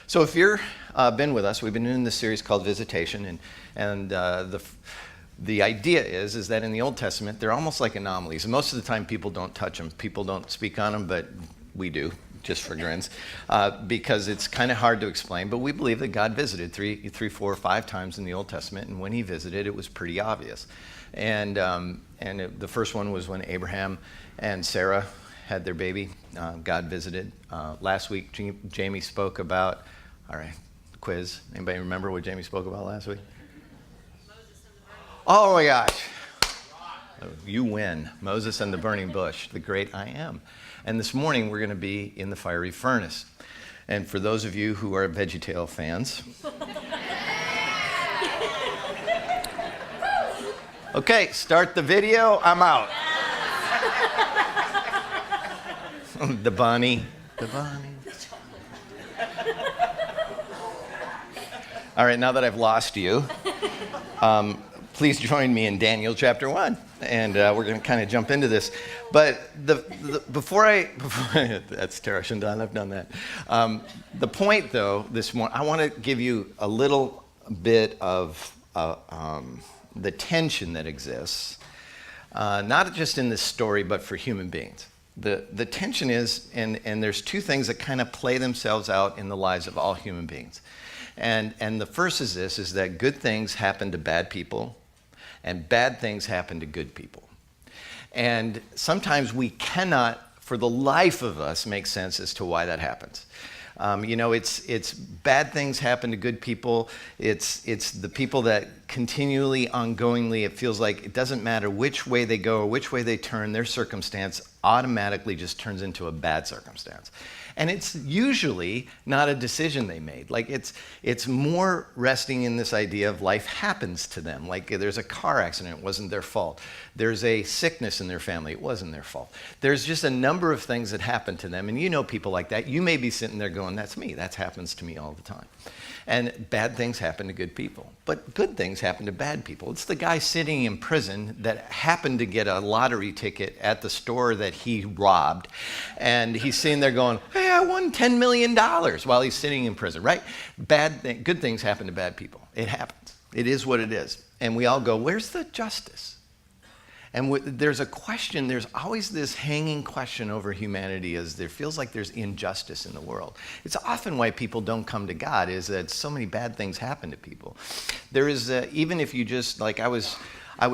So if you've been with us, we've been in this series called Visitation, and the idea is that in the Old Testament, they're almost like anomalies. And most of the time, people don't touch them. People don't speak on them, but we do, just for grins, because it's kind of hard to explain. But we believe that God visited three, 4, 5 times in the Old Testament, and when he visited, it was pretty obvious. And the first one was when Abraham and Sarah had their baby. God visited. Last week, Jamie spoke about, all right, quiz. Anybody remember what Jamie spoke about last week? Oh my gosh. You win. Moses and the burning bush, the great I am. And this morning we're going to be in the fiery furnace. And for those of you who are VeggieTale fans, okay, start the video. I'm out. The bunny. All right, now that I've lost you, please join me in Daniel chapter 1, and we're going to kind of jump into this. But before I that's terrible, I shouldn't have done that. The point, though, this morning, I want to give you a little bit of the tension that exists, not just in this story, but for human beings. The tension is, and there's two things that kind of play themselves out in the lives of all human beings. And the first is this, is that good things happen to bad people, and bad things happen to good people. And sometimes we cannot, for the life of us, make sense as to why that happens. It's bad things happen to good people. It's the people that continually, ongoingly, it feels like it doesn't matter which way they go or which way they turn, their circumstance automatically just turns into a bad circumstance. And it's usually not a decision they made. Like it's more resting in this idea of life happens to them. Like there's a car accident, it wasn't their fault. There's a sickness in their family, it wasn't their fault. There's just a number of things that happen to them. And you know people like that. You may be sitting there going, that's me. That happens to me all the time. And bad things happen to good people. But good things happen to bad people. It's the guy sitting in prison that happened to get a lottery ticket at the store that he robbed. And he's sitting there going, hey, I won $10 million while he's sitting in prison, right? Good things happen to bad people. It happens. It is what it is. And we all go, where's the justice? And there's a question, there's always this hanging question over humanity as there feels like there's injustice in the world. It's often why people don't come to God, is that so many bad things happen to people. There is, even if you just, like I was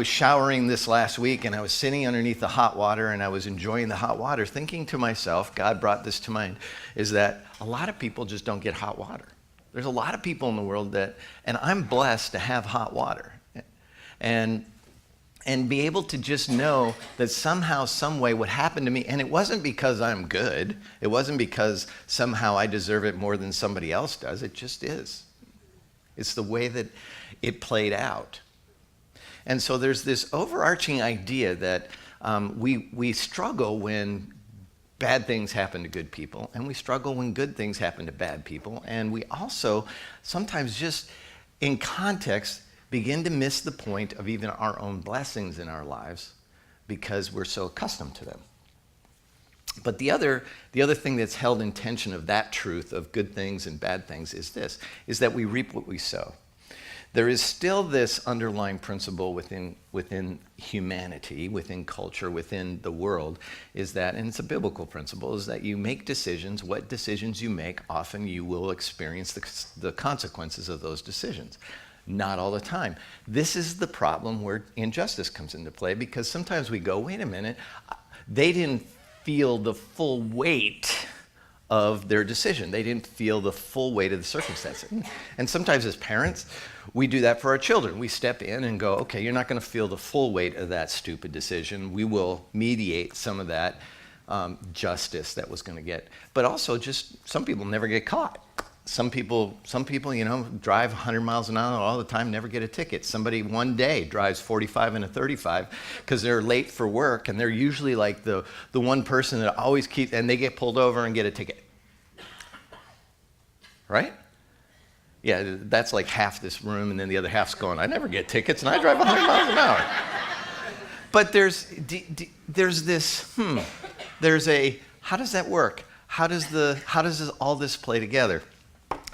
showering this last week and I was sitting underneath the hot water and I was enjoying the hot water, thinking to myself, God brought this to mind, is that a lot of people just don't get hot water. There's a lot of people in the world that, and I'm blessed to have hot water. And be able to just know that somehow, some way, what happened to me, and it wasn't because I'm good, it wasn't because somehow I deserve it more than somebody else does, it just is. It's the way that it played out. And so there's this overarching idea that we struggle when bad things happen to good people, and we struggle when good things happen to bad people, and we also sometimes just, in context, begin to miss the point of even our own blessings in our lives because we're so accustomed to them. But the other thing that's held in tension of that truth of good things and bad things is this, is that we reap what we sow. There is still this underlying principle within humanity, within culture, within the world, is that, and it's a biblical principle, is that you make decisions. What decisions you make, often you will experience the consequences of those decisions. Not all the time. This is the problem where injustice comes into play, because sometimes we go, wait a minute, they didn't feel the full weight of their decision. They didn't feel the full weight of the circumstances. And sometimes as parents, we do that for our children. We step in and go, okay, you're not going to feel the full weight of that stupid decision. We will mediate some of that justice that was going to get. But also just some people never get caught. Some people, drive 100 miles an hour all the time, never get a ticket. Somebody one day drives 45 and a 35 because they're late for work, and they're usually like the one person that always keeps, and they get pulled over and get a ticket. Right? Yeah, that's like half this room, and then the other half's going, I never get tickets, and I drive 100 miles an hour. But there's this, there's a, how does that work? How does all this play together?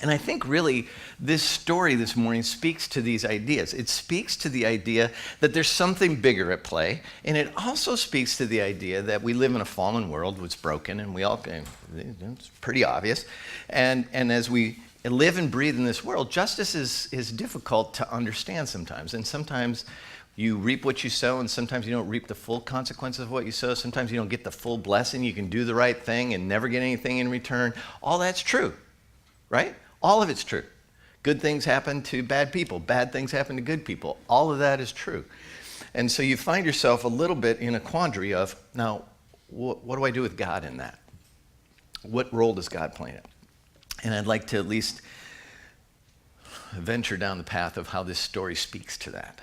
And I think really this story this morning speaks to these ideas. It speaks to the idea that there's something bigger at play, and it also speaks to the idea that we live in a fallen world, it's broken, and it's pretty obvious. And as we live and breathe in this world, justice is difficult to understand sometimes. And sometimes you reap what you sow, and sometimes you don't reap the full consequences of what you sow. Sometimes you don't get the full blessing. You can do the right thing and never get anything in return. All that's true, right? All of it's true. Good things happen to bad people. Bad things happen to good people. All of that is true. And so you find yourself a little bit in a quandary of, now, what do I do with God in that? What role does God play in it? And I'd like to at least venture down the path of how this story speaks to that.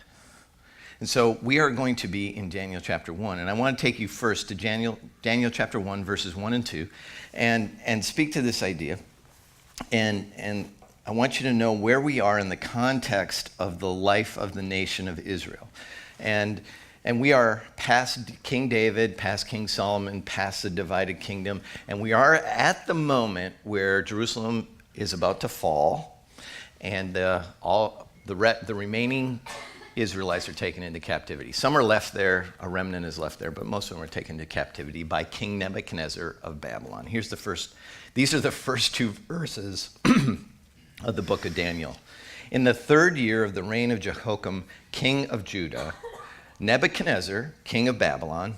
And so we are going to be in Daniel chapter 1. And I want to take you first to Daniel chapter 1, verses 1 and 2, and speak to this idea. And I want you to know where we are in the context of the life of the nation of Israel. And we are past King David, past King Solomon, past the divided kingdom. And we are at the moment where Jerusalem is about to fall. And all the remaining Israelites are taken into captivity. Some are left there, a remnant is left there, but most of them are taken into captivity by King Nebuchadnezzar of Babylon. These are the first two verses of the book of Daniel. In the 3rd year of the reign of Jehoiakim, king of Judah, Nebuchadnezzar, king of Babylon,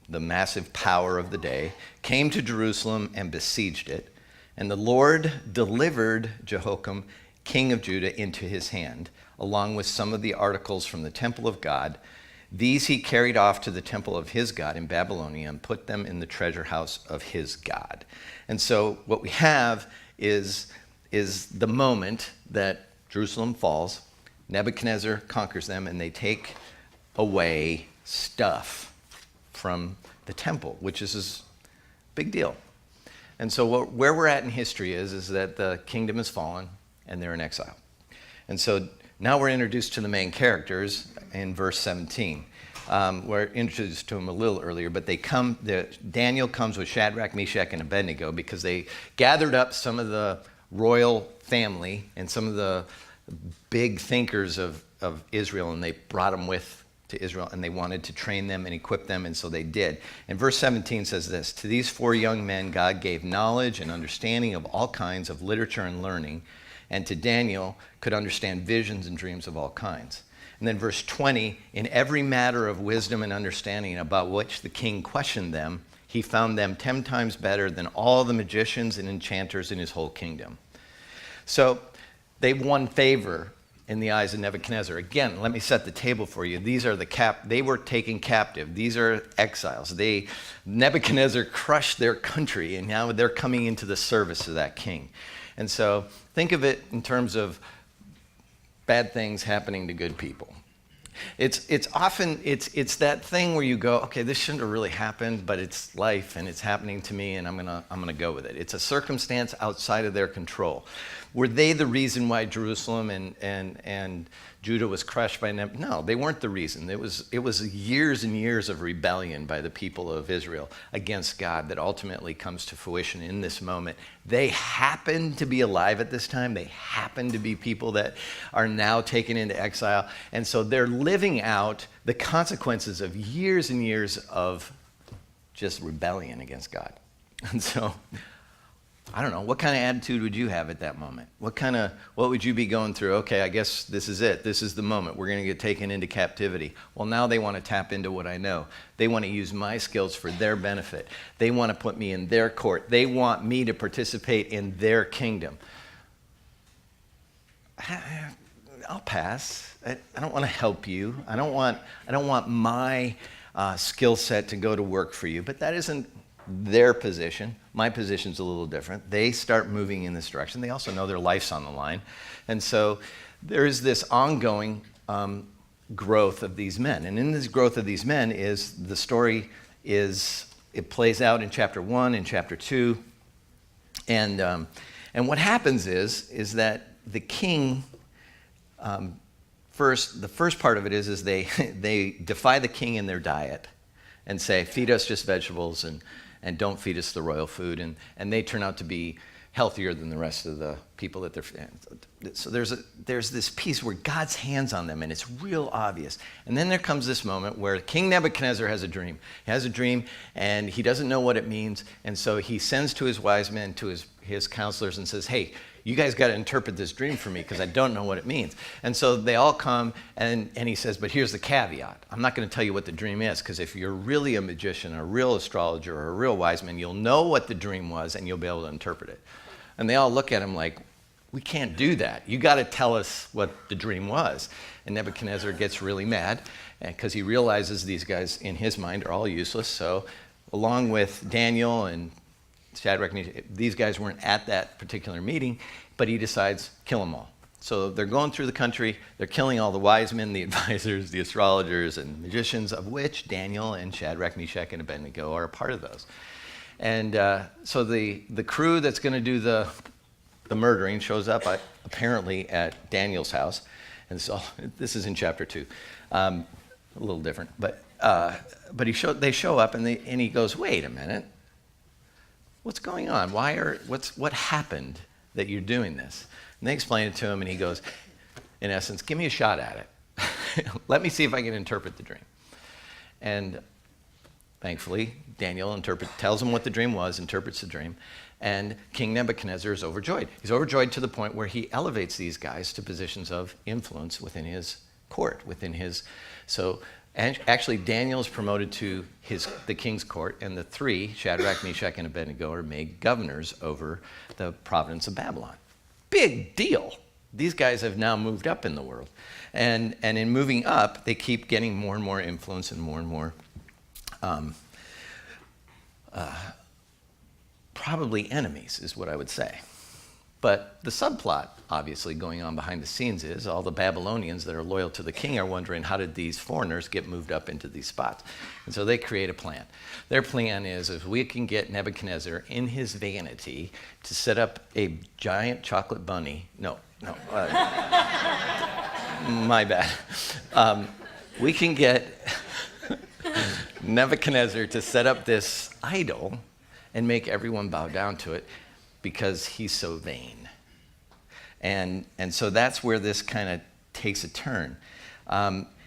the massive power of the day, came to Jerusalem and besieged it. And the Lord delivered Jehoiakim, king of Judah, into his hand, along with some of the articles from the temple of God. These he carried off to the temple of his God in Babylonia and put them in the treasure house of his God. And so what we have is the moment that Jerusalem falls, Nebuchadnezzar conquers them, and they take away stuff from the temple, which is a big deal. And so where we're at in history is that the kingdom has fallen and they're in exile. And so now we're introduced to the main characters in verse 17. We're introduced to them a little earlier, but Daniel comes with Shadrach, Meshach, and Abednego because they gathered up some of the royal family and some of the big thinkers of Israel, and they brought them to Israel, and they wanted to train them and equip them, and so they did. And verse 17 says this: "To these 4 young men God gave knowledge and understanding of all kinds of literature and learning, and to Daniel could understand visions and dreams of all kinds." And then verse 20, "In every matter of wisdom and understanding about which the king questioned them, he found them 10 times better than all the magicians and enchanters in his whole kingdom." So they won favor in the eyes of Nebuchadnezzar. Again, let me set the table for you. These are they were taken captive. These are exiles. Nebuchadnezzar crushed their country, and now they're coming into the service of that king. And so think of it in terms of bad things happening to good people. It's often that thing where you go, okay, this shouldn't have really happened, but it's life and it's happening to me, and I'm gonna go with it. It's a circumstance outside of their control. Were they the reason why Jerusalem and Judah was crushed by Nebuchadnezzar? No, they weren't the reason. It was years and years of rebellion by the people of Israel against God that ultimately comes to fruition in this moment. They happen to be alive at this time. They happen to be people that are now taken into exile. And so they're living out the consequences of years and years of just rebellion against God. And so I don't know, what kind of attitude would you have at that moment? What would you be going through? Okay, I guess this is it. This is the moment. We're going to get taken into captivity. Well, now they want to tap into what I know. They want to use my skills for their benefit. They want to put me in their court. They want me to participate in their kingdom. I'll pass. I don't want to help you. I don't want my skill set to go to work for you. But that isn't their position. My position's a little different. They start moving in this direction. They also know their life's on the line. And so there is this ongoing growth of these men. And in this growth of these men it plays out in chapter 1 and chapter 2. And what happens is that the king the first part of it is they they defy the king in their diet and say, feed us just vegetables and don't feed us the royal food. And they turn out to be healthier than the rest of the people that they're. So there's this piece where God's hand's on them, and it's real obvious. And then there comes this moment where King Nebuchadnezzar has a dream. He has a dream, and he doesn't know what it means. And so he sends to his wise men, to his counselors, and says, hey, you guys got to interpret this dream for me because I don't know what it means. And so they all come, and he says, but here's the caveat. I'm not going to tell you what the dream is, because if you're really a magician, a real astrologer, or a real wise man, you'll know what the dream was, and you'll be able to interpret it. And they all look at him like, we can't do that. You got to tell us what the dream was. And Nebuchadnezzar gets really mad because he realizes these guys, in his mind, are all useless. So along with Daniel and Shadrach, these guys weren't at that particular meeting, but he decides, kill them all. So they're going through the country. They're killing all the wise men, the advisors, the astrologers, and magicians, of which Daniel and Shadrach, Meshach, and Abednego are a part of those. And so the crew that's going to do the murdering shows up apparently at Daniel's house. And so this is in chapter 2, a little different. But they show up, and he goes, wait a minute. What's going on? What happened that you're doing this? And they explain it to him, and he goes, in essence, give me a shot at it. Let me see if I can interpret the dream. And thankfully, Daniel tells him what the dream was, interprets the dream, and King Nebuchadnezzar is overjoyed. He's overjoyed to the point where he elevates these guys to positions of influence within his court, and actually Daniel is promoted to the king's court, and the three, Shadrach, Meshach, and Abednego, are made governors over the province of Babylon. Big deal. These guys have now moved up in the world. And in moving up, they keep getting more and more influence and more probably enemies, is what I would say. But the subplot, obviously, going on behind the scenes is all the Babylonians that are loyal to the king are wondering, how did these foreigners get moved up into these spots? And so they create a plan. Their plan is, if we can get Nebuchadnezzar in his vanity to set up a giant chocolate bunny. My bad. We can get Nebuchadnezzar to set up this idol and make everyone bow down to it because he's so vain. And so that's where this kind of takes a turn.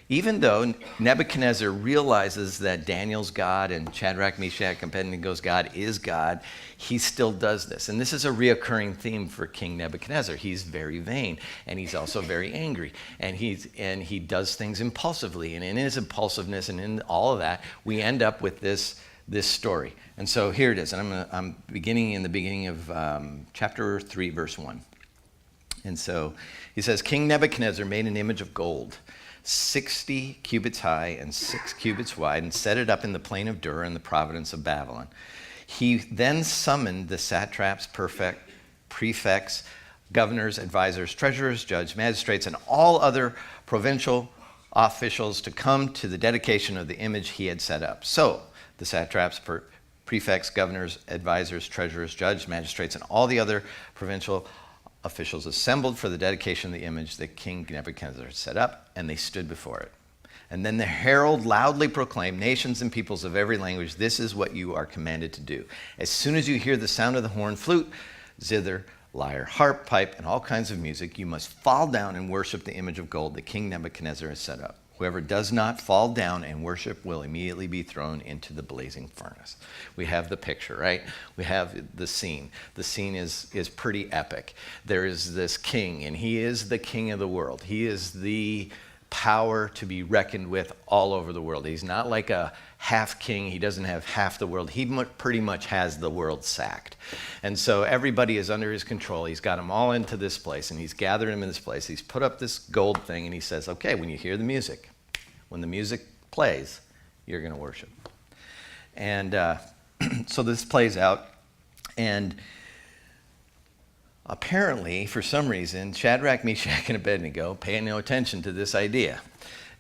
Even though Nebuchadnezzar realizes that Daniel's God and Shadrach, Meshach, and Abednego's God is God, he still does this. And this is a reoccurring theme for King Nebuchadnezzar. He's very vain, and he's also very angry. And he does things impulsively. And in his impulsiveness and in all of that, we end up with this story. And so here it is. And I'm beginning in the beginning of chapter 3, verse 1. And so he says, King Nebuchadnezzar made an image of gold, 60 cubits high and 6 cubits wide, and set it up in the plain of Dura in the province of Babylon. He then summoned the satraps, prefects, governors, advisors, treasurers, judges, magistrates, and all other provincial officials to come to the dedication of the image he had set up. So the satraps, prefects, governors, advisors, treasurers, judges, magistrates, and all the other provincial officials assembled for the dedication of the image that King Nebuchadnezzar had set up, and they stood before it. And then the herald loudly proclaimed, nations and peoples of every language, this is what you are commanded to do. As soon as you hear the sound of the horn, flute, zither, lyre, harp, pipe, and all kinds of music, you must fall down and worship the image of gold that King Nebuchadnezzar has set up. Whoever does not fall down and worship will immediately be thrown into the blazing furnace. We have the picture, right? We have the scene. The scene is pretty epic. There is this king, and he is the king of the world. He is the power to be reckoned with all over the world. He's not like a half king. He doesn't have half the world. He pretty much has the world sacked. And so everybody is under his control. He's got them all into this place, and he's gathered them in this place. He's put up this gold thing, and he says, okay, when you hear the music, when the music plays, you're going to worship. And so this plays out, and apparently, for some reason, Shadrach, Meshach, and Abednego pay no attention to this idea.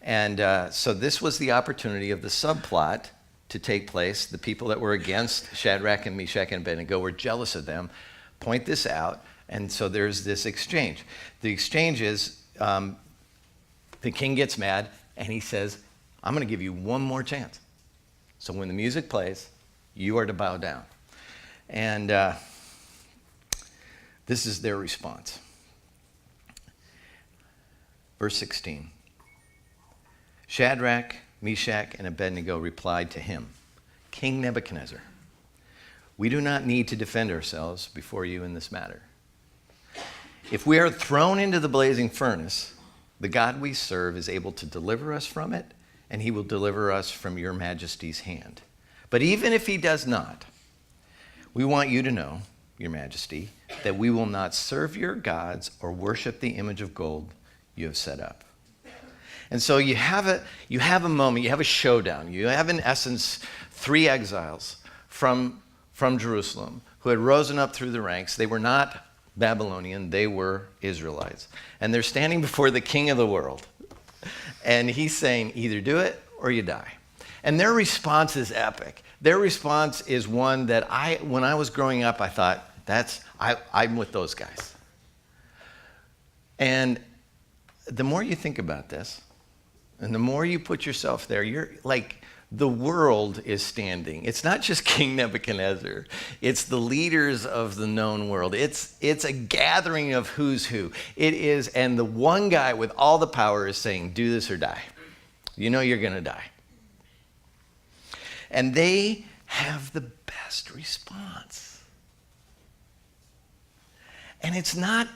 And so this was the opportunity of the subplot to take place. The people that were against Shadrach and Meshach and Abednego were jealous of them, point this out, and so there's this exchange. The exchange is The king gets mad, and he says, I'm going to give you one more chance. So when the music plays, you are to bow down. And this is their response. Verse 16. Shadrach, Meshach, and Abednego replied to him, King Nebuchadnezzar, we do not need to defend ourselves before you in this matter. If we are thrown into the blazing furnace, the God we serve is able to deliver us from it, and he will deliver us from your majesty's hand. But even if he does not, we want you to know, your majesty, that we will not serve your gods or worship the image of gold you have set up. And so you have a moment, you have a showdown. You have, in essence, 3 exiles from Jerusalem who had risen up through the ranks. They were not Babylonian, they were Israelites. And they're standing before the king of the world. And he's saying, either do it or you die. And their response is epic. Their response is one that when I was growing up, I thought, I'm with those guys. And the more you think about this, and the more you put yourself there, you're like, the world is standing. It's not just King Nebuchadnezzar. It's the leaders of the known world. It's a gathering of who's who. It is, and the one guy with all the power is saying, do this or die. You know you're going to die. And they have the best response. And it's not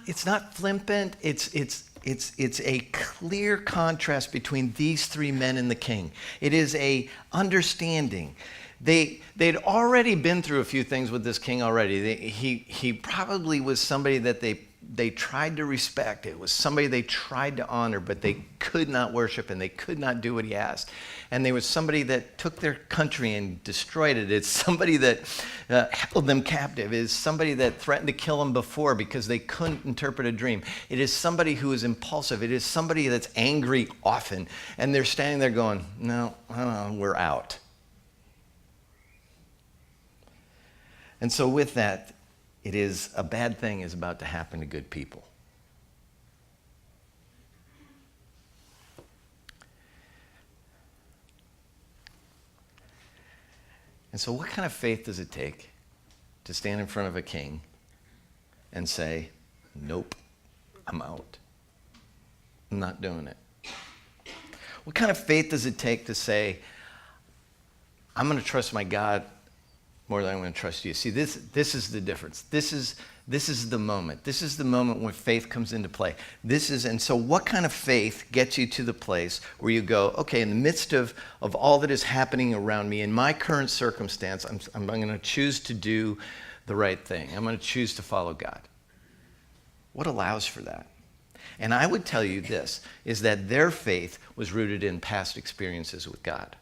flippant. It's a clear contrast between these 3 men and the king. It is a understanding. They'd already been through a few things with this king already. He probably was somebody that they tried to respect. It was somebody they tried to honor, but they could not worship and they could not do what he asked. And there was somebody that took their country and destroyed it. It's somebody that held them captive. It is somebody that threatened to kill them before because they couldn't interpret a dream. It is somebody who is impulsive. It is somebody that's angry often. And they're standing there going, no, we're out. And so with that, it is a bad thing is about to happen to good people. And so what kind of faith does it take to stand in front of a king and say, nope, I'm out. I'm not doing it? What kind of faith does it take to say, I'm going to trust my God more than I'm going to trust you? See, this is the difference. This is the moment. This is the moment when faith comes into play. And so what kind of faith gets you to the place where you go, okay, in the midst of all that is happening around me, in my current circumstance, I'm going to choose to do the right thing. I'm going to choose to follow God. What allows for that? And I would tell you this, is that their faith was rooted in past experiences with God.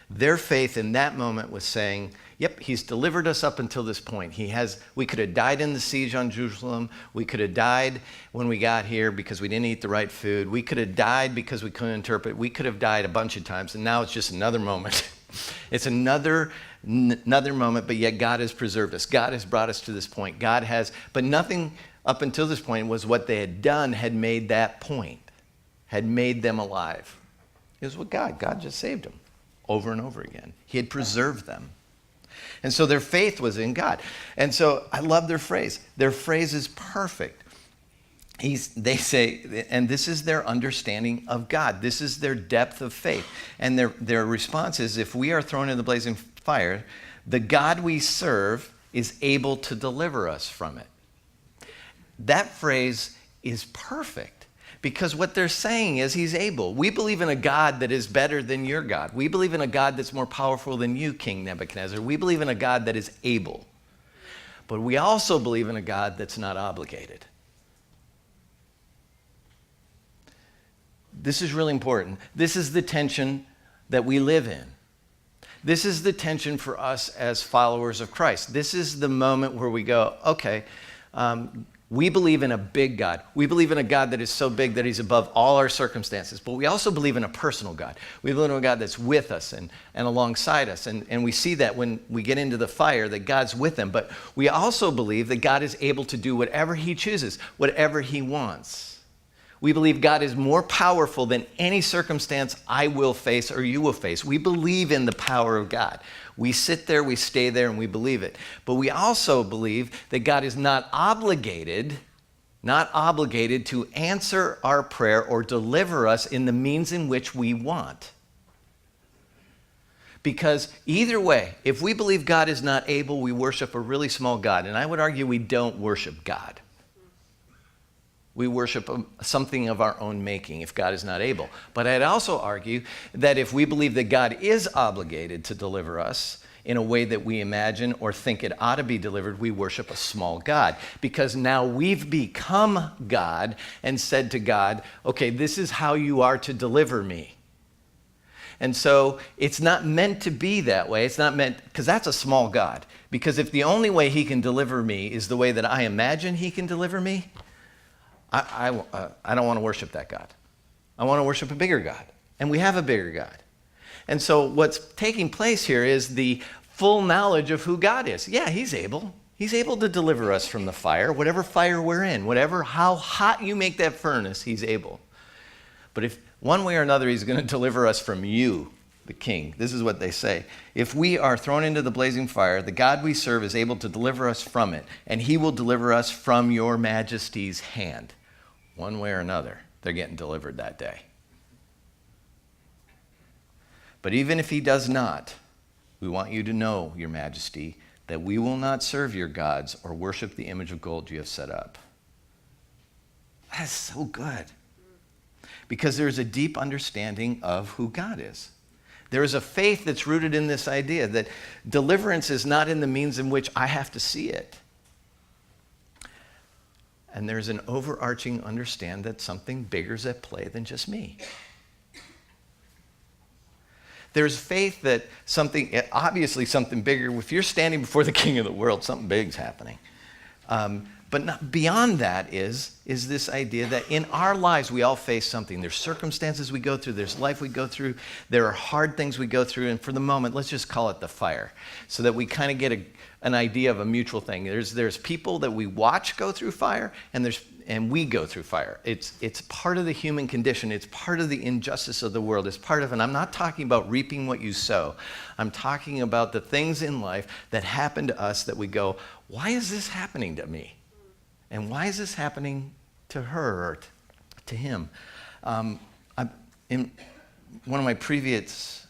Their faith in that moment was saying, yep, he's delivered us up until this point. We could have died in the siege on Jerusalem. We could have died when we got here because we didn't eat the right food. We could have died because we couldn't interpret. We could have died a bunch of times, and now it's just another moment. It's another moment, but yet God has preserved us. God has brought us to this point. But nothing up until this point was what they had done had made that point, had made them alive. It was what God just saved them. Over and over again. He had preserved them. And so their faith was in God. And so I love their phrase. Their phrase is perfect. They say, and this is their understanding of God. This is their depth of faith. And their response is, if we are thrown in the blazing fire, the God we serve is able to deliver us from it. That phrase is perfect. Because what they're saying is he's able. We believe in a God that is better than your God. We believe in a God that's more powerful than you, King Nebuchadnezzar. We believe in a God that is able. But we also believe in a God that's not obligated. This is really important. This is the tension that we live in. This is the tension for us as followers of Christ. This is the moment where we go, okay, we believe in a big God. We believe in a God that is so big that he's above all our circumstances. But we also believe in a personal God. We believe in a God that's with us and alongside us. And we see that when we get into the fire, that God's with them. But we also believe that God is able to do whatever he chooses, whatever he wants. We believe God is more powerful than any circumstance I will face or you will face. We believe in the power of God. We sit there, we stay there, and we believe it. But we also believe that God is not obligated to answer our prayer or deliver us in the means in which we want. Because either way, if we believe God is not able, we worship a really small God. And I would argue we don't worship God. We worship something of our own making if God is not able. But I'd also argue that if we believe that God is obligated to deliver us in a way that we imagine or think it ought to be delivered, we worship a small God. Because now we've become God and said to God, okay, this is how you are to deliver me. And so it's not meant to be that way. It's not meant, because that's a small God. Because if the only way he can deliver me is the way that I imagine he can deliver me, I don't want to worship that God. I want to worship a bigger God. And we have a bigger God. And so what's taking place here is the full knowledge of who God is. Yeah, he's able. He's able to deliver us from the fire, whatever fire we're in, how hot you make that furnace, he's able. But if one way or another, he's going to deliver us from you, the king. This is what they say. If we are thrown into the blazing fire, the God we serve is able to deliver us from it, and he will deliver us from your majesty's hand. One way or another, they're getting delivered that day. But even if he does not, we want you to know, your majesty, that we will not serve your gods or worship the image of gold you have set up. That's so good. Because there's a deep understanding of who God is. There is a faith that's rooted in this idea that deliverance is not in the means in which I have to see it. And there's an overarching understand that something bigger is at play than just me. There's faith that obviously something bigger, if you're standing before the king of the world, something big's happening. But not, beyond that is this idea that in our lives we all face something. There's circumstances we go through, there's life we go through, there are hard things we go through, and for the moment, let's just call it the fire, so that we kind of get an idea of a mutual thing. There's people that we watch go through fire, and we go through fire. It's part of the human condition. It's part of the injustice of the world. It's part of, and I'm not talking about reaping what you sow. I'm talking about the things in life that happen to us that we go, why is this happening to me? And why is this happening to her or to him? In one of my previous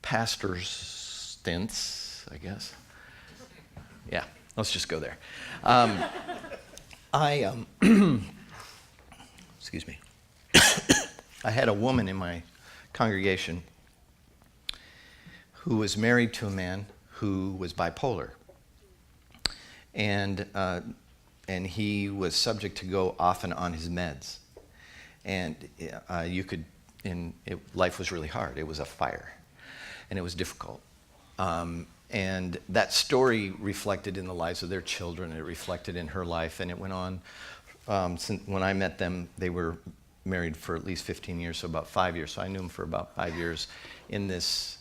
pastor's stints, I guess. Yeah, let's just go there. Excuse me. I had a woman in my congregation who was married to a man who was bipolar. And he was subject to go off and on his meds. And life was really hard. It was a fire. And it was difficult. And that story reflected in the lives of their children. It reflected in her life. And it went on. Since when I met them, they were married for at least 15 years, so about 5 years. So I knew him for about 5 years in this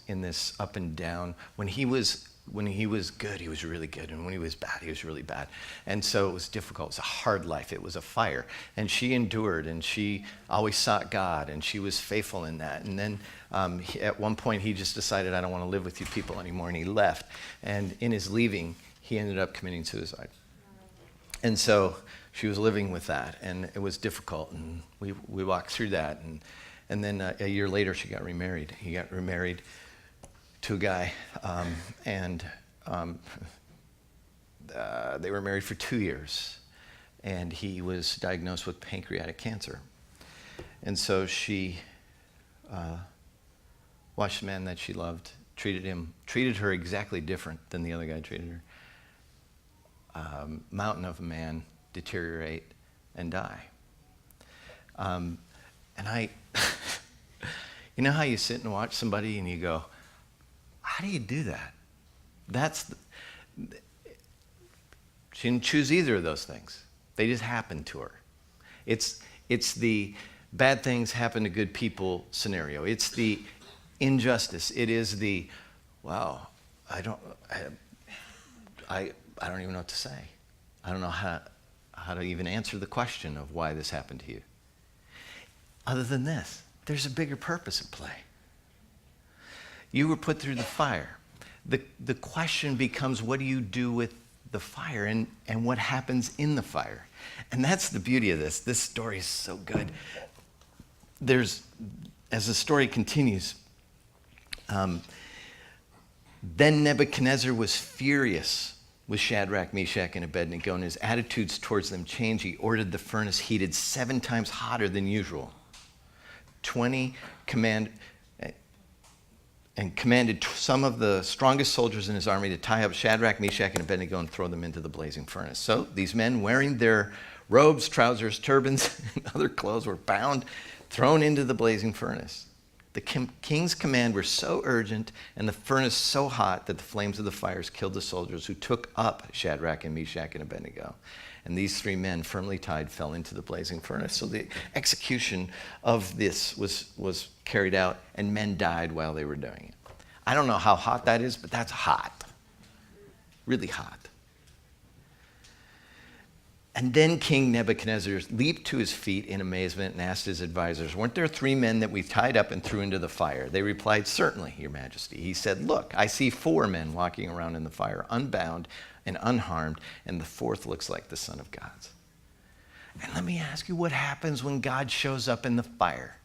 up and down. When he was good, he was really good. And when he was bad, he was really bad. And so it was difficult. It was a hard life. It was a fire. And she endured, and she always sought God, and she was faithful in that. And then at one point, he just decided, I don't want to live with you people anymore, and he left. And in his leaving, he ended up committing suicide. And so she was living with that, and it was difficult. And we walked through that. And then a year later, she got remarried. He got remarried to a guy, they were married for 2 years, and he was diagnosed with pancreatic cancer. And so she watched the man that she loved, treated her exactly different than the other guy treated her. Mountain of a man deteriorate and die. And I, you know how you sit and watch somebody and you go, how do you do that? She didn't choose either of those things. They just happened to her. It's the bad things happen to good people scenario. It's the injustice. It is the, wow, I don't even know what to say. I don't know how to even answer the question of why this happened to you. other than this. There's a bigger purpose at play. You were put through the fire. The question becomes, what do you do with the fire and what happens in the fire? And that's the beauty of this. This story is so good. As the story continues, then Nebuchadnezzar was furious with Shadrach, Meshach, and Abednego, and his attitudes towards them changed. He ordered the furnace heated 7 times hotter than usual. Commanded some of the strongest soldiers in his army to tie up Shadrach, Meshach, and Abednego and throw them into the blazing furnace. So these men, wearing their robes, trousers, turbans, and other clothes, were bound, thrown into the blazing furnace. The king's command was so urgent and the furnace so hot that the flames of the fires killed the soldiers who took up Shadrach and Meshach and Abednego. And these 3 men, firmly tied, fell into the blazing furnace. So the execution of this was carried out, and men died while they were doing it. I don't know how hot that is, but that's hot. Really hot. And then King Nebuchadnezzar leaped to his feet in amazement and asked his advisors, "Weren't there 3 men that we tied up and threw into the fire?" They replied, "Certainly, Your Majesty." He said, "Look, I see 4 men walking around in the fire, unbound and unharmed, and the 4th looks like the Son of God's." And let me ask you, what happens when God shows up in the fire?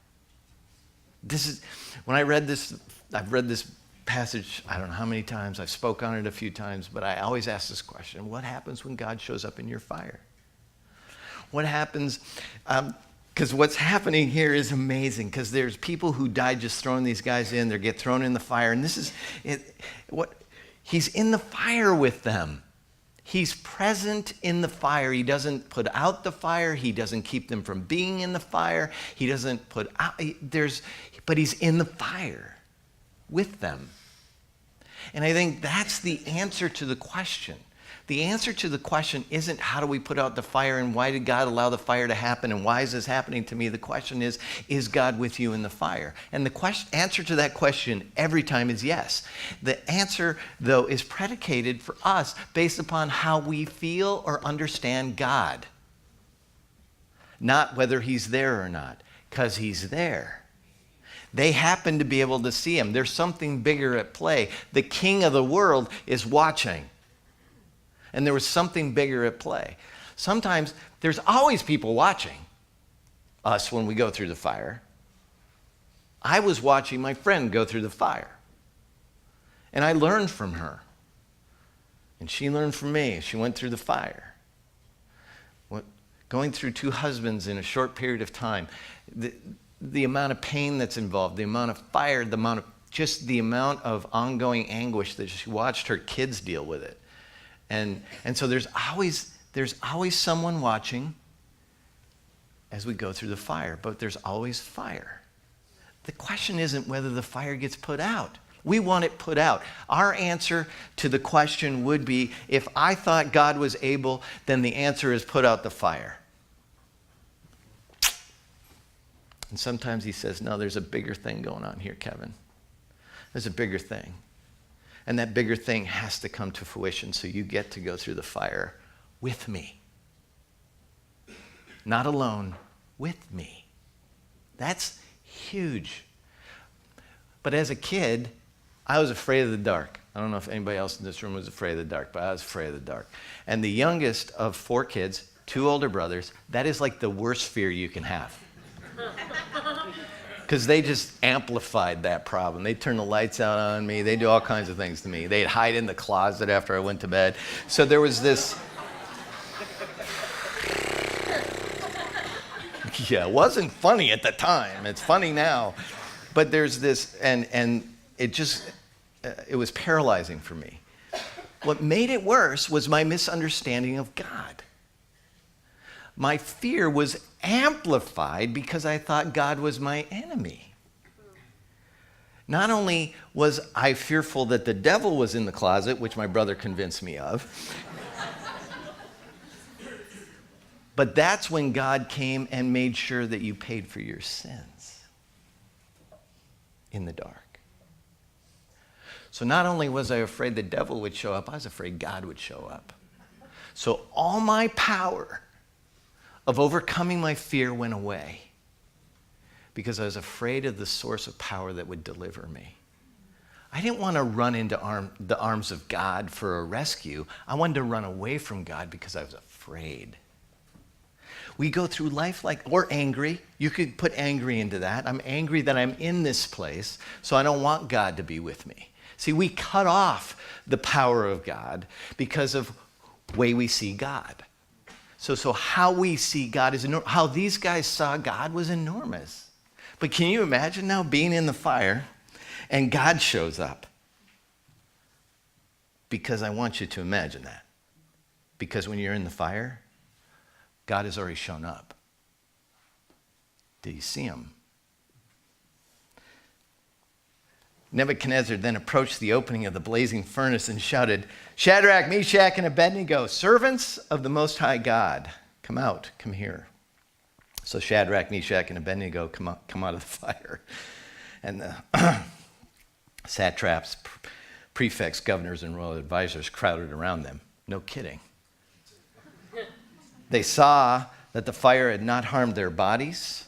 When I read this, I've read this passage, I don't know how many times, I've spoke on it a few times, but I always ask this question: what happens when God shows up in your fire? What happens? Because what's happening here is amazing, because there's people who died just throwing these guys in, they get thrown in the fire, and this is it. He's in the fire with them. He's present in the fire. He doesn't put out the fire. He doesn't keep them from being in the fire. He doesn't put out, but he's in the fire with them. And I think that's the answer to the question. The answer to the question isn't how do we put out the fire and why did God allow the fire to happen and why is this happening to me? The question is God with you in the fire? And the answer to that question every time is yes. The answer, though, is predicated for us based upon how we feel or understand God. Not whether he's there or not, because he's there. They happen to be able to see him. There's something bigger at play. The king of the world is watching. And there was something bigger at play. Sometimes there's always people watching us when we go through the fire. I was watching my friend go through the fire. And I learned from her. And she learned from me. She went through the fire. Going through 2 husbands in a short period of time. The amount of pain that's involved, the amount of fire, the amount of ongoing anguish that she watched her kids deal with it. And so there's always someone watching as we go through the fire, but there's always fire. The question isn't whether the fire gets put out. We want it put out. Our answer to the question would be, if I thought God was able, then the answer is put out the fire. And sometimes he says, no, there's a bigger thing going on here, Kevin. There's a bigger thing. And that bigger thing has to come to fruition, so you get to go through the fire with me. Not alone, with me. That's huge. But as a kid, I was afraid of the dark. I don't know if anybody else in this room was afraid of the dark, but I was afraid of the dark. And the youngest of 4 kids, 2 older brothers, that is like the worst fear you can have. Because they just amplified that problem. They'd turn the lights out on me. They'd do all kinds of things to me. They'd hide in the closet after I went to bed. So there was this... Yeah, it wasn't funny at the time. It's funny now. But there's this, and it was paralyzing for me. What made it worse was my misunderstanding of God. My fear was amplified because I thought God was my enemy. Not only was I fearful that the devil was in the closet, which my brother convinced me of, but that's when God came and made sure that you paid for your sins in the dark. So not only was I afraid the devil would show up, I was afraid God would show up. So all my power of overcoming my fear went away. because I was afraid of the source of power that would deliver me. I didn't want to run into the arms of God for a rescue. I wanted to run away from God because I was afraid. We go through life or angry. You could put angry into that. I'm angry that I'm in this place, so I don't want God to be with me. See, we cut off the power of God because of the way we see God. So how we see God is enormous. How these guys saw God was enormous. But can you imagine now being in the fire and God shows up? Because I want you to imagine that. Because when you're in the fire, God has already shown up. Do you see him? Nebuchadnezzar then approached the opening of the blazing furnace and shouted, "Shadrach, Meshach, and Abednego, servants of the Most High God, come out, come here." So Shadrach, Meshach, and Abednego come out of the fire. And the satraps, prefects, governors, and royal advisors crowded around them. No kidding. They saw that the fire had not harmed their bodies,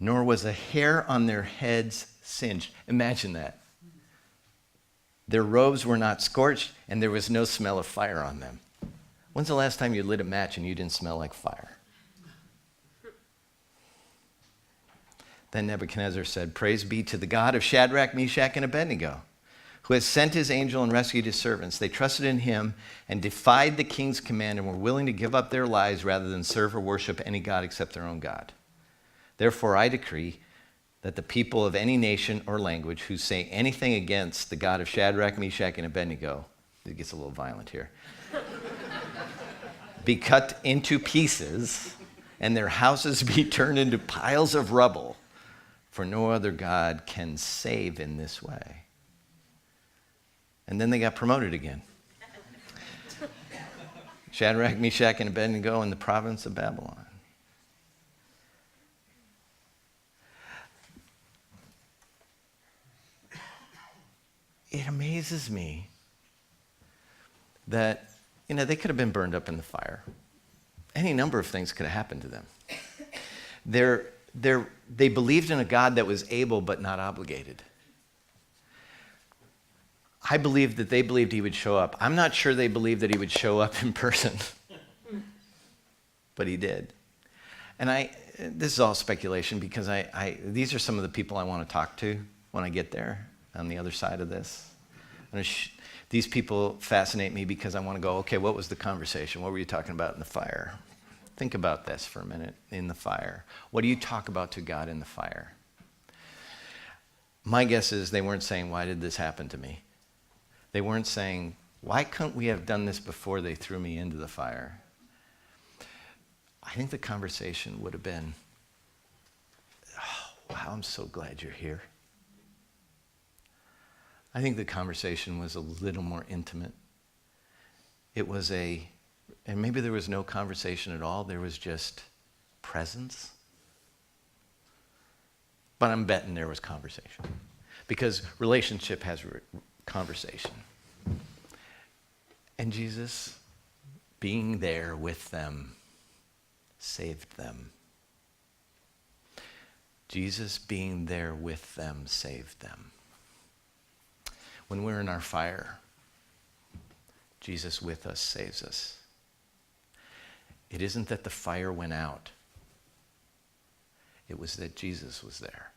nor was a hair on their heads singed. Imagine that. Their robes were not scorched, and there was no smell of fire on them. When's the last time you lit a match and you didn't smell like fire? Then Nebuchadnezzar said, "Praise be to the God of Shadrach, Meshach, and Abednego, who has sent his angel and rescued his servants. They trusted in him and defied the king's command and were willing to give up their lives rather than serve or worship any god except their own God. Therefore I decree that the people of any nation or language who say anything against the God of Shadrach, Meshach, and Abednego," it gets a little violent here, "be cut into pieces and their houses be turned into piles of rubble, for no other God can save in this way." And then they got promoted again. Shadrach, Meshach, and Abednego in the province of Babylon. It amazes me that, they could have been burned up in the fire. Any number of things could have happened to them. They believed in a God that was able but not obligated. I believe that they believed he would show up. I'm not sure they believed that he would show up in person, but he did. And this is all speculation because these are some of the people I want to talk to when I get there on the other side of this. These people fascinate me because I want to go, okay, what was the conversation? What were you talking about in the fire? Think about this for a minute, in the fire. What do you talk about to God in the fire? My guess is they weren't saying, "Why did this happen to me?" They weren't saying, "Why couldn't we have done this before they threw me into the fire?" I think the conversation would have been, "Oh, wow, I'm so glad you're here." I think the conversation was a little more intimate. And maybe there was no conversation at all. There was just presence. But I'm betting there was conversation. Because relationship has conversation. And Jesus, being there with them, saved them. Jesus being there with them saved them. When we're in our fire, Jesus with us saves us. It isn't that the fire went out. It was that Jesus was there.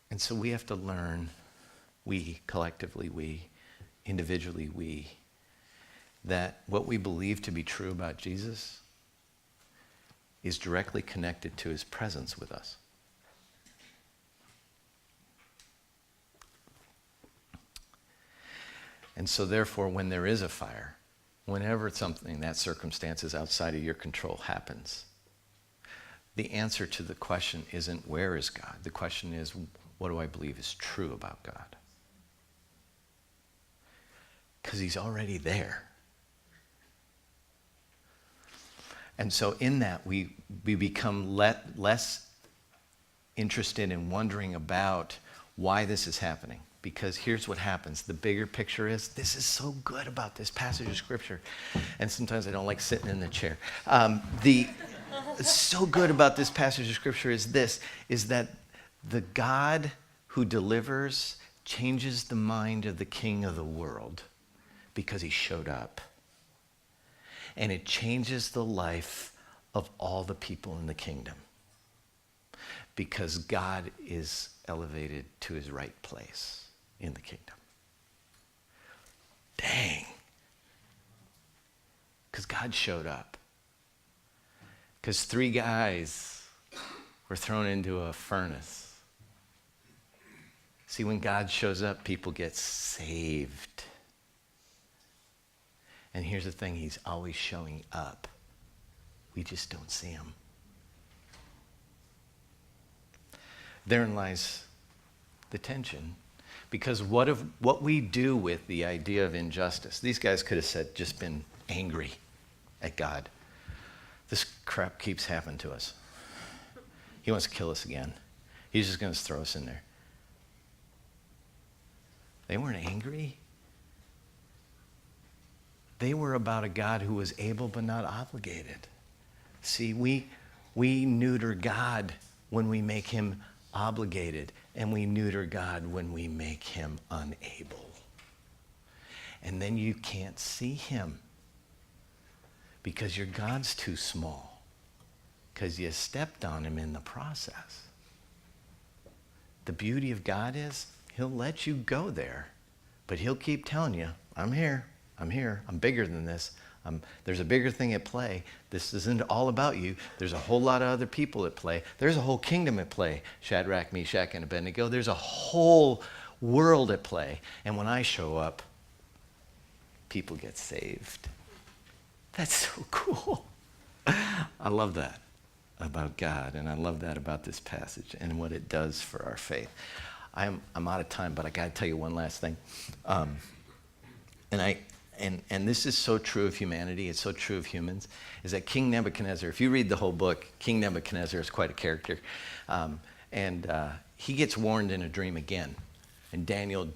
And so we have to learn, we collectively, we individually, we, that what we believe to be true about Jesus is directly connected to his presence with us. And so therefore, when there is a fire, whenever something, that circumstance is outside of your control happens, the answer to the question isn't where is God? The question is, what do I believe is true about God? Because he's already there. And so in that, we become less interested in wondering about why this is happening. Because here's what happens. The bigger picture is, this is so good about this passage of Scripture. And sometimes I don't like sitting in the chair. It's so good about this passage of Scripture is that the God who delivers changes the mind of the king of the world because he showed up. And it changes the life of all the people in the kingdom because God is elevated to his right place in the kingdom. Dang. Because God showed up. Because 3 guys were thrown into a furnace. See, when God shows up, people get saved. And here's the thing, he's always showing up. We just don't see him. Therein lies the tension. Because what we do with the idea of injustice, these guys could have said, just been angry at God. This crap keeps happening to us. He wants to kill us again. He's just going to throw us in there. They weren't angry. They were about a God who was able but not obligated. See, we neuter God when we make him obligated, and we neuter God when we make him unable. And then you can't see him because your God's too small, because you stepped on him in the process. The beauty of God is he'll let you go there, but he'll keep telling you, I'm here, I'm bigger than this. There's a bigger thing at play. This isn't all about you. There's a whole lot of other people at play. There's a whole kingdom at play. Shadrach, Meshach, and Abednego. There's a whole world at play. And when I show up, people get saved. That's so cool. I love that about God, and I love that about this passage and what it does for our faith. I'm out of time, but I got to tell you one last thing. And this is so true of humanity, it's so true of humans, is that King Nebuchadnezzar, if you read the whole book, King Nebuchadnezzar is quite a character. He gets warned in a dream again. And Daniel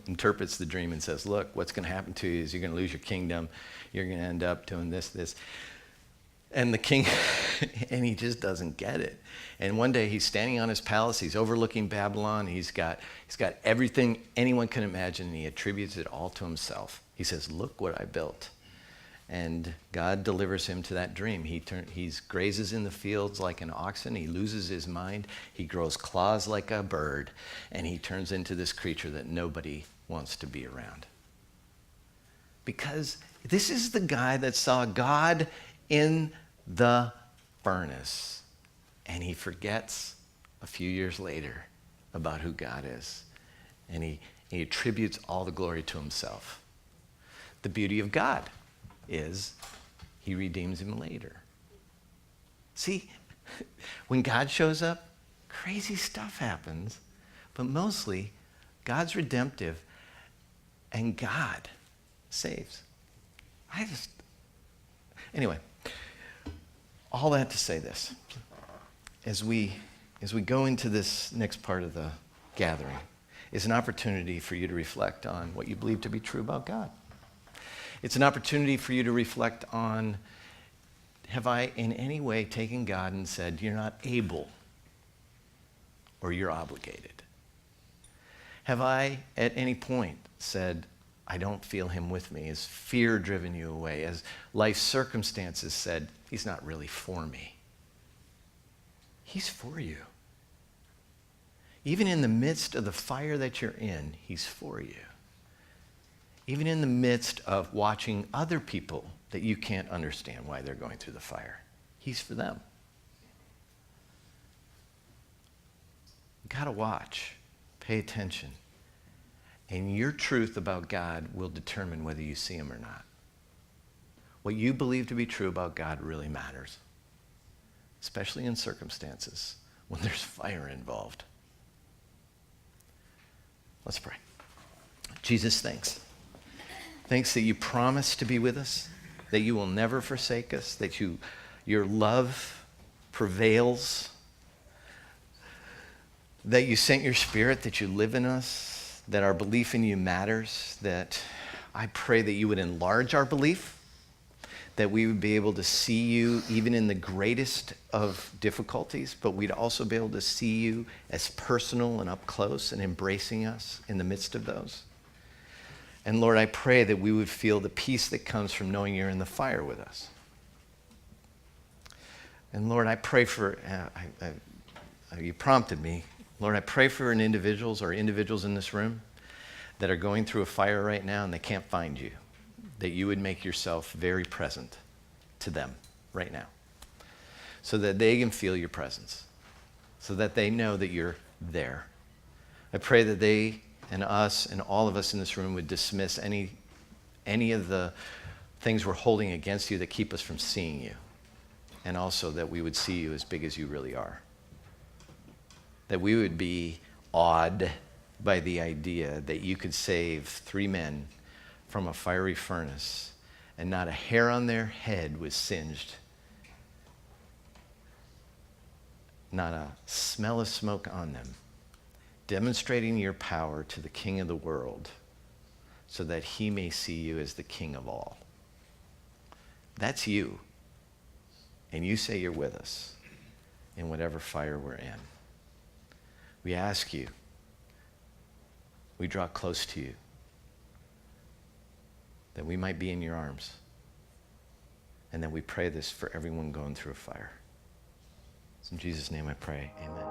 interprets the dream and says, look, what's going to happen to you is you're going to lose your kingdom. You're going to end up doing this. And the king, and he just doesn't get it. And one day he's standing on his palace. He's overlooking Babylon. He's got everything anyone can imagine, and he attributes it all to himself. He says, look what I built. And God delivers him to that dream. He grazes in the fields like an oxen. He loses his mind. He grows claws like a bird. And he turns into this creature that nobody wants to be around. Because this is the guy that saw God in the furnace. And he forgets a few years later about who God is. And he attributes all the glory to himself. The beauty of God is he redeems him later. See, when God shows up, crazy stuff happens, but mostly God's redemptive and God saves. Anyway, all that to say this. As we go into this next part of the gathering, is an opportunity for you to reflect on what you believe to be true about God. It's an opportunity for you to reflect on, have I in any way taken God and said, you're not able or you're obligated? Have I at any point said, I don't feel him with me? Has fear driven you away? Has life circumstances said, he's not really for me? He's for you. Even in the midst of the fire that you're in, he's for you. Even in the midst of watching other people that you can't understand why they're going through the fire, he's for them. You've got to watch, pay attention, and your truth about God will determine whether you see him or not. What you believe to be true about God really matters, especially in circumstances when there's fire involved. Let's pray. Jesus, thanks. Thanks that you promise to be with us, that you will never forsake us, that your love prevails, that you sent your Spirit, that you live in us, that our belief in you matters, that I pray that you would enlarge our belief, that we would be able to see you even in the greatest of difficulties, but we'd also be able to see you as personal and up close and embracing us in the midst of those. And Lord, I pray that we would feel the peace that comes from knowing you're in the fire with us. And Lord, I pray for, you prompted me, Lord, I pray for individuals in this room that are going through a fire right now and they can't find you, that you would make yourself very present to them right now so that they can feel your presence, so that they know that you're there. I pray that they and us and all of us in this room would dismiss any of the things we're holding against you that keep us from seeing you, and also that we would see you as big as you really are. That we would be awed by the idea that you could save 3 men from a fiery furnace and not a hair on their head was singed, not a smell of smoke on them, demonstrating your power to the King of the world so that he may see you as the King of all. That's you. And you say you're with us in whatever fire we're in. We ask you, we draw close to you, that we might be in your arms, and that we pray this for everyone going through a fire. It's in Jesus' name I pray, amen.